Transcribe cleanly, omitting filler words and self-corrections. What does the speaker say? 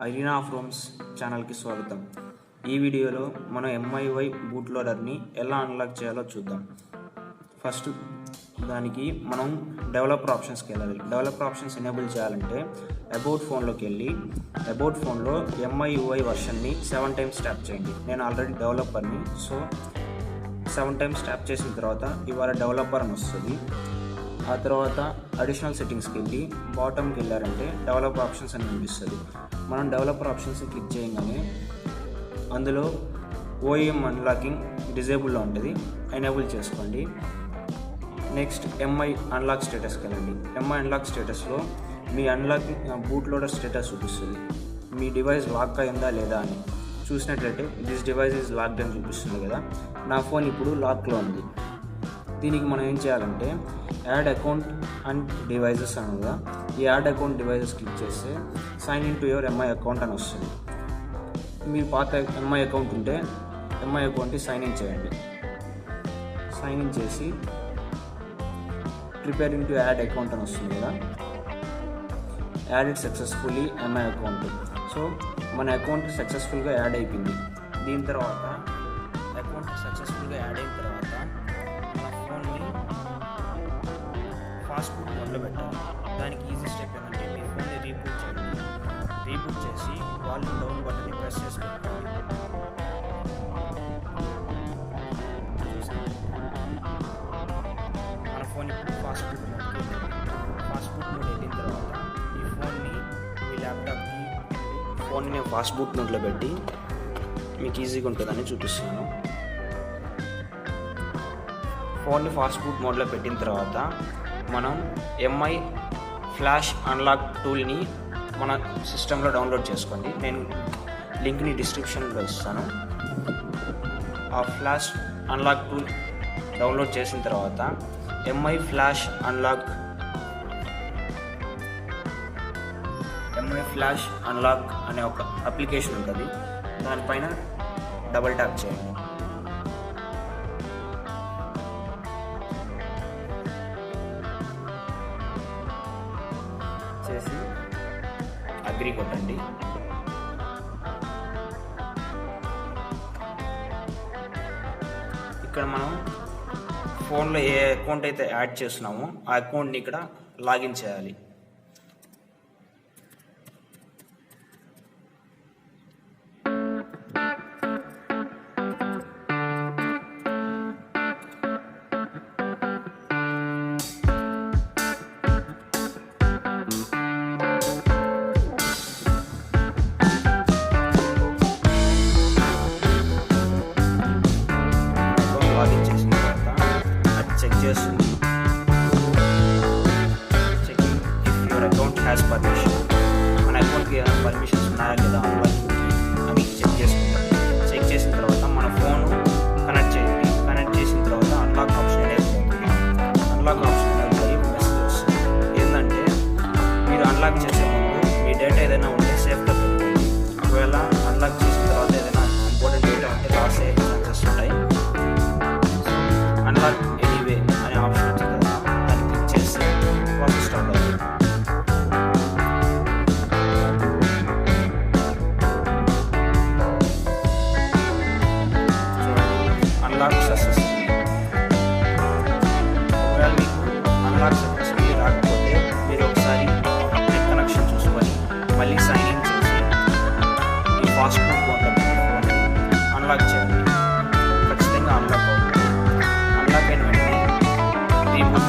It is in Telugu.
అరీనా ఆఫ్ రూమ్స్ ఛానల్కి స్వాగతం. ఈ వీడియోలో మనం MIUI బూట్లోడర్ని ఎలా అన్లాక్ చేయాలో చూద్దాం. ఫస్ట్ దానికి మనం డెవలపర్ ఆప్షన్స్కి వెళ్ళాలి. డెవలపర్ ఆప్షన్స్ ఎనేబుల్ చేయాలంటే అబౌట్ ఫోన్లోకి వెళ్ళి అబౌట్ ఫోన్లో MIUI వర్షన్ని 7 టైమ్స్ ట్యాప్ చేయండి. నేను ఆల్రెడీ డెవలపర్ని, సో 7 టైమ్స్ ట్యాప్ చేసిన తర్వాత ఇవాళ డెవలపర్ అని వస్తుంది. ఆ తర్వాత అడిషనల్ సెట్టింగ్స్కి వెళ్ళి బాటమ్కి వెళ్ళారంటే డెవలపర్ ఆప్షన్స్ అని కనిపిస్తుంది. మనం డెవలపర్ ఆప్షన్స్ క్లిక్ చేయగానే అందులో OEM అన్లాకింగ్ డిజేబుల్లో ఉంటుంది, ఎనేబుల్ చేసుకోండి. నెక్స్ట్ MI అన్లాక్ స్టేటస్కి వెళ్ళండి. MI అన్లాక్ స్టేటస్లో మీ అన్లాకింగ్ బూట్లోడర్ స్టేటస్ చూపిస్తుంది. మీ డివైస్ లాక్ అయిందా లేదా అని చూసినట్లయితే దిస్ డివైస్ ఈజ్ లాక్డ్ అని చూపిస్తుంది కదా. నా ఫోన్ ఇప్పుడు లాక్లో ఉంది. దీనికి మనం ఏం చేయాలంటే యాడ్ అకౌంట్ అండ్ డివైజెస్ అని కదా, ఈ యాడ్ అకౌంట్ డివైజెస్ క్లిక్ చేస్తే sign in to your MI account అని వస్తుంది. మీ పాత MI అకౌంట్ ఉంటే MI అకౌంట్ని సైన్ ఇన్ చేయండి. సైన్ ఇన్ చేసి ప్రిపేరింగ్ టు యాడ్ అకౌంట్ అని వస్తుంది కదా, add it successfully MI account. So మన అకౌంట్ సక్సెస్ఫుల్గా యాడ్ అయిపోయింది. దీని తర్వాత అకౌంట్ సక్సెస్ఫుల్గా యాడ్ అయిన తర్వాత మన ఫోన్ని ఫాస్ట్బూట్ మోడ్లో పెట్టాలి. దానికి ఈజీ స్టెప్ ఏంటంటే మీ ఫోన్ని రీబూట్ చేయండి. రీబూట్ చేసి వాల్యూమ్ డౌన్ బటన్ని ప్రెస్ చేసి పెట్టండి. మన ఫోన్ ఇప్పుడు ఫాస్ట్బూట్ మోడ్కి ఫాస్ట్బూట్ మోడ్ వెళ్ళిన తర్వాత ఈ ఫోన్ని మీ ల్యాప్టాప్కి ఫోన్ని నేను ఫాస్ట్బూట్ మోడ్లో పెట్టి మీకు ఈజీగా ఉంటుందని చూపిస్తున్నాను. ఫోన్ని ఫాస్ట్బూట్ మోడ్లో పెట్టిన తర్వాత మనం MI ఫ్లాష్ అన్లాక్ టూల్ని మన సిస్టంలో డౌన్లోడ్ చేసుకోండి. నేను లింక్ని డిస్క్రిప్షన్లో ఇస్తాను. ఆ ఫ్లాష్ అన్లాక్ టూల్ డౌన్లోడ్ చేసిన తర్వాత MI ఫ్లాష్ అన్లాక్ అనే ఒక అప్లికేషన్ ఉంటుంది. దానిపైన డబుల్ ట్యాప్ చేయండి. చేసి అగ్రీ కొట్టండి. ఇక్కడ మనం ఫోన్లో ఏ అకౌంట్ అయితే యాడ్ చేస్తున్నామో ఆ అకౌంట్ని ఇక్కడ లాగిన్ చేయాలి. లాగిన్ చేసిన తర్వాత అది చెక్ చేస్తుంది. Checking if your account has permission. మన అకౌంట్కి ఏమైనా పర్మిషన్స్ ఉన్నాయా లేదా అని చెక్ చేసుకుంటాం. చెక్ చేసిన తర్వాత మన ఫోన్ కనెక్ట్ చేయండి. కనెక్ట్ చేసిన తర్వాత అన్లాక్ ఆప్షన్ అనేది ఉంటుంది. అన్లాక్ ఆప్షన్ అనేది మెసేజ్ వస్తుంది. ఏంటంటే మీరు అన్లాక్ చేసే ముందు మీ డేటా ఏదైనా ఉంటే సేఫ్గా పెట్టుకోండి. ఒకవేళ అన్లాక్ చేసిన తర్వాత ఏదైనా ఇంపార్టెంట్ డేటా ఉంటే లాస్ అయ్యే ఛాన్సెస్ ఉంటాయి. అన్లాక్ ఎనీవే అనే ఆప్షన్ వచ్చింది కదా, దాన్ని క్లిక్ చేస్తే ప్రాసెస్ స్టార్ట్ అవుతుంది. Unlock successful. ఒకవేళ మీకు అన్లాక్ సక్సెస్ఫుల్ రాకపోతే మీరు ఒకసారి నెట్ కనెక్షన్ చూసుకొని మళ్ళీ సైన్ ఇన్ చేసి ఈ ఫాస్ట్బూట్ మోడ్లో అన్లాక్ చేయండి. ఖచ్చితంగా అన్లాక్ అవుతుంది. అన్లాక్ అయిన వెంటనే రీబూట్